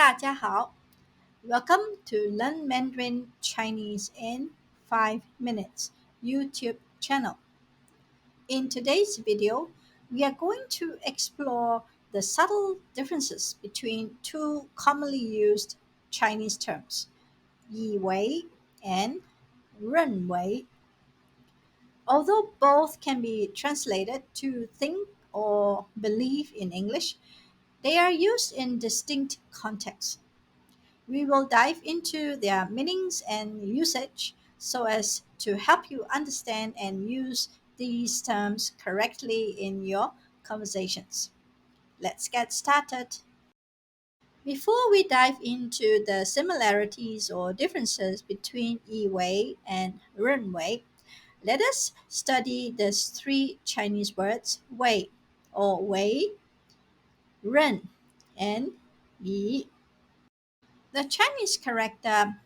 大家好 Welcome to Learn Mandarin Chinese in 5 minutes YouTube channel. In today's video, we are going to explore the subtle differences between two commonly used Chinese terms, 以为 and 认为. Although both can be translated to think or believe in English, they are used in distinct contexts. We will dive into their meanings and usage so as to help you understand and use these terms correctly in your conversations. Let's get started. Before we dive into the similarities or differences between 以为 and 认为, let us study these three Chinese words 为 or 为, 认 and 以. The Chinese character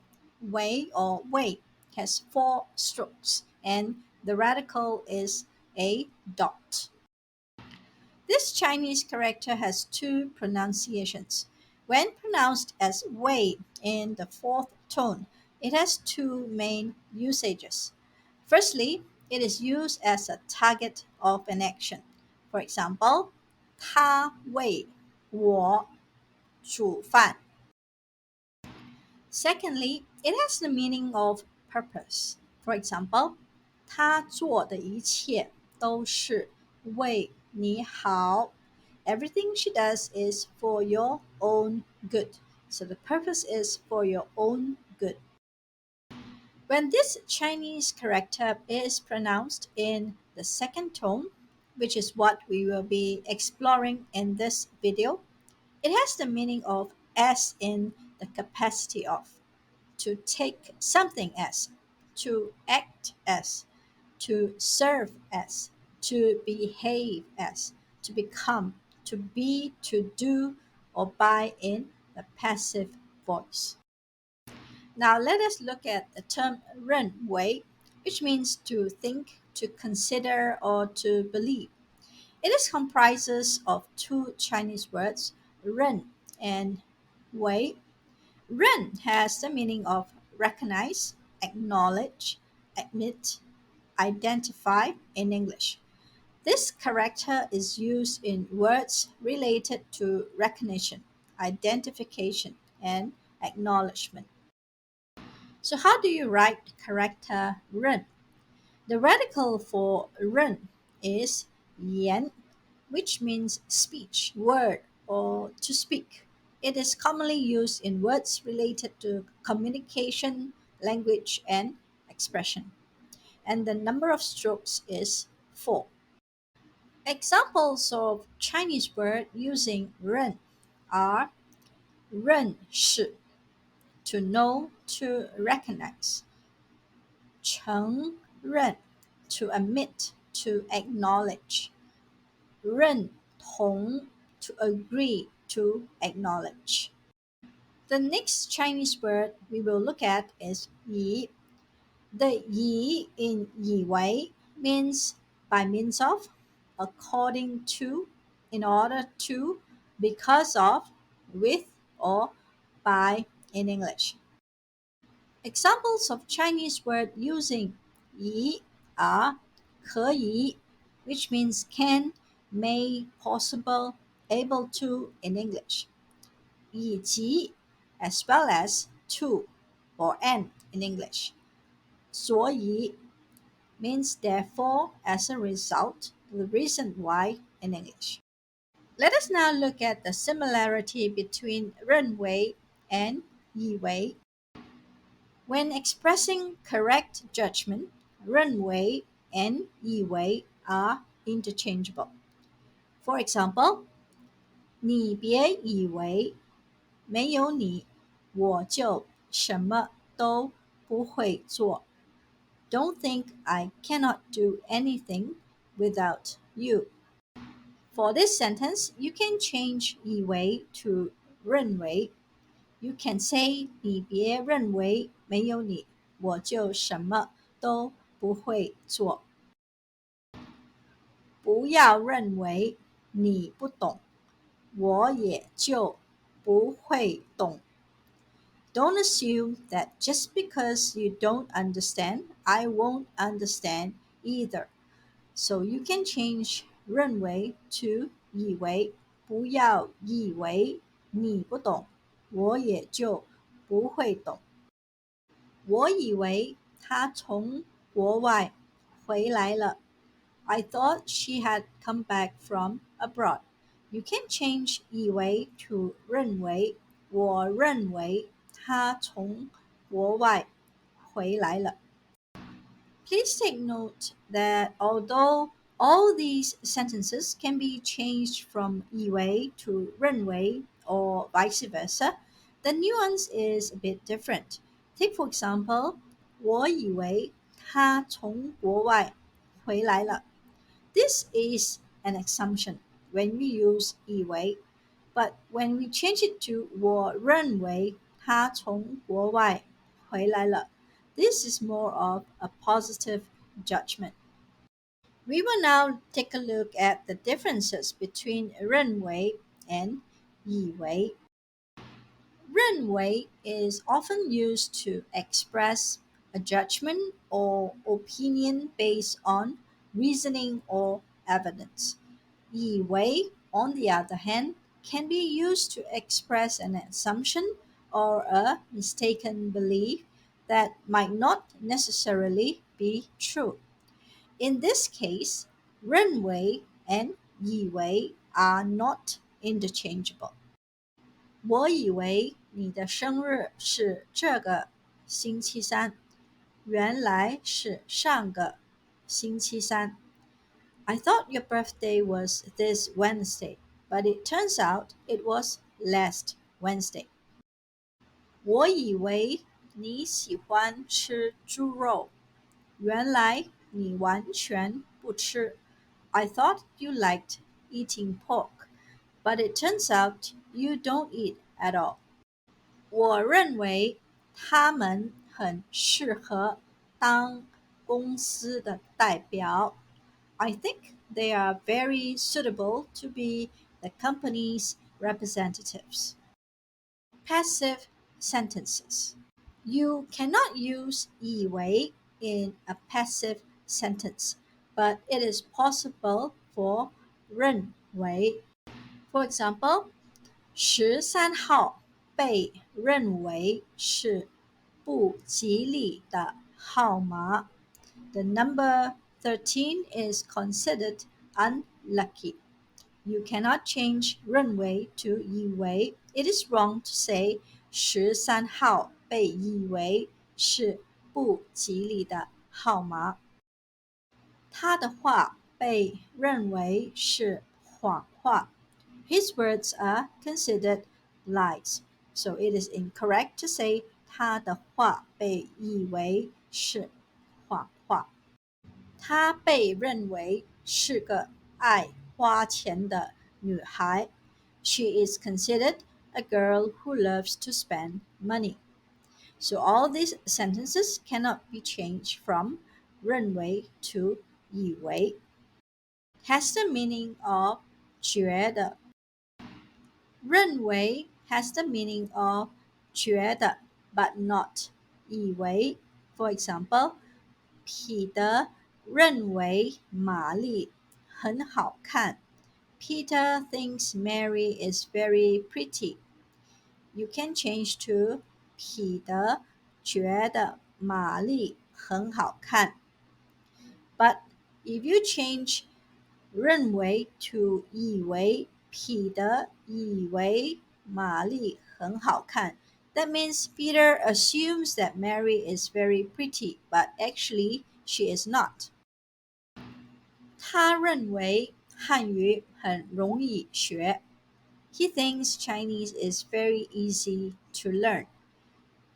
wei or wei has four strokes and the radical is a dot. This Chinese character has two pronunciations. When pronounced as wei in the fourth tone, it has two main usages. Firstly, it is used as a target of an action. For example, 他为我煮饭. Secondly, it has the meaning of purpose. For example, 他做的一切都是为你好. Everything she does is for your own good. So the purpose is for your own good. When this Chinese character is pronounced in the second tone, which is what we will be exploring in this video, it has the meaning of as in the capacity of, to take something as, to act as, to serve as, to behave as, to become, to be, to do, or by in the passive voice. Now let us look at the term 认为, which means to think, to consider, or to believe. It is comprises of two Chinese words, 认 and 为. 认 has the meaning of recognize, acknowledge, admit, identify in English. This character is used in words related to recognition, identification, and acknowledgement. So how do you write character 认? The radical for 认 is 言, which means speech, word, or to speak. It is commonly used in words related to communication, language, and expression. And the number of strokes is 4. Examples of Chinese word using 认 are 认识, to know, to recognize. 承认, to admit, to acknowledge. 认同, to agree, to acknowledge. The next Chinese word we will look at is 以. The 以 in 以为 means by means of, according to, in order to, because of, with, or by in English. Examples of Chinese word using 以 are 可以, which means can, may, possible, able to in English. 以及 as well as to or and in English. 所以 means therefore, as a result, the reason why in English. Let us now look at the similarity between 认为 and 以为. When expressing correct judgment, 认为 and 以为 are interchangeable. For example, 你别以为没有你我就什么都不会做. Don't think I cannot do anything without you. For this sentence, you can change 以为 to 认为. You can say 你别认为没有你我就什么都不会做. 不要认为你不懂我也就不会懂. Don't assume that just because you don't understand, I won't understand either. So you can change 认为 to 以为，不要以为你不懂，我也就不会懂。我以为她从国外回来了。I thought she had come back from abroad. You can change 以为 to 认为。我认为她从国外回来了。Please take note that although all these sentences can be changed from 以为 to 认为 or vice versa, the nuance is a bit different. Take for example, 我以为他从国外回来了. This is an assumption when we use 以为, but when we change it to 我认为他从国外回来了, this is more of a positive judgment. We will now take a look at the differences between 认为 and 以为. 认为 is often used to express a judgment or opinion based on reasoning or evidence. 以为, on the other hand, can be used to express an assumption or a mistaken belief that might not necessarily be true. In this case, 认为 and 以为 are not interchangeable. 我以为你的生日是这个星期三，原来是上个星期三。I thought your birthday was this Wednesday, but it turns out it was last Wednesday. 我以为你喜欢吃猪肉，原来你完全不吃。I thought you liked eating pork, but it turns out you don't eat at all. 我认为他们很适合当公司的代表。I think they are very suitable to be the company's representatives. Passive sentences. You cannot use 以为 in a passive sentence, but it is possible for 认为. For example, 13号被认为是不吉利的号码. The number 13 is considered unlucky. You cannot change 认为 to 以为. It is wrong to say 13号被以为是不吉利的号码。他的话被认为是谎话。His words are considered lies. So it is incorrect to say 他的话被以为是谎话。她被认为是个爱花钱的女孩。She is considered a girl who loves to spend money. So all these sentences cannot be changed from 认为 to 以为. Has the meaning of 觉得。认为 has the meaning of 觉得 but not 以为. For example, 彼得认为玛丽很好看。Peter thinks Mary is very pretty. You can change to 彼得觉得玛丽很好看。But if you change 认为 to 以为，彼得以为玛丽很好看。That means Peter assumes that Mary is very pretty, but actually she is not. 他认为汉语很容易学。He thinks Chinese is very easy to learn.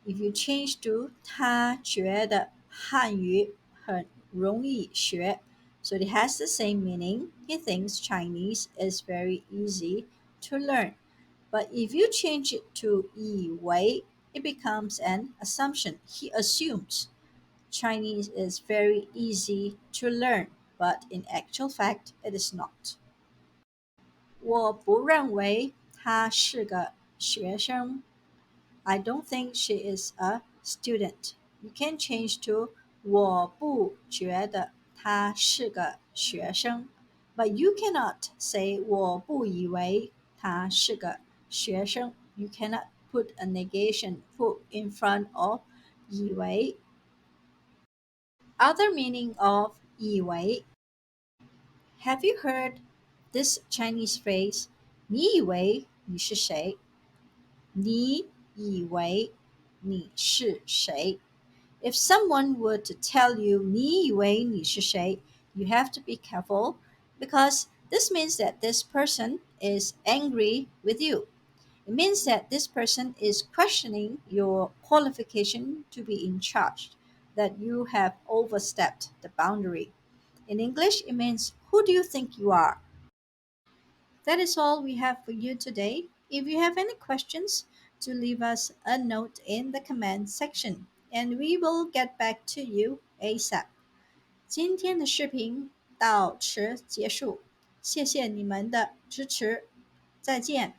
If you change to 他觉得汉语很容易学, so it has the same meaning. He thinks Chinese is very easy to learn. But if you change it to 以为, it becomes an assumption. He assumes Chinese is very easy to learn, but in actual fact, it is not. 我不认为他是个学生 I don't think she is a student. You can change to 我不觉得她是个学生 but you cannot say 我不以为她是个学生 You cannot put a negation put in front of 以为 Other meaning of 以为 Have you heard this Chinese phrase 你以为你是谁你以为你是谁 If someone were to tell you 你以为你是谁 you have to be careful because this means that this person is angry with you. It means that this person is questioning your qualification to be in charge, that you have overstepped the boundary. In English, it means who do you think you are? That is all we have for you today. If you have any questions, do leave us a note in the comment section and we will get back to you ASAP. 今天的视频到此结束，谢谢你们的支持，再见。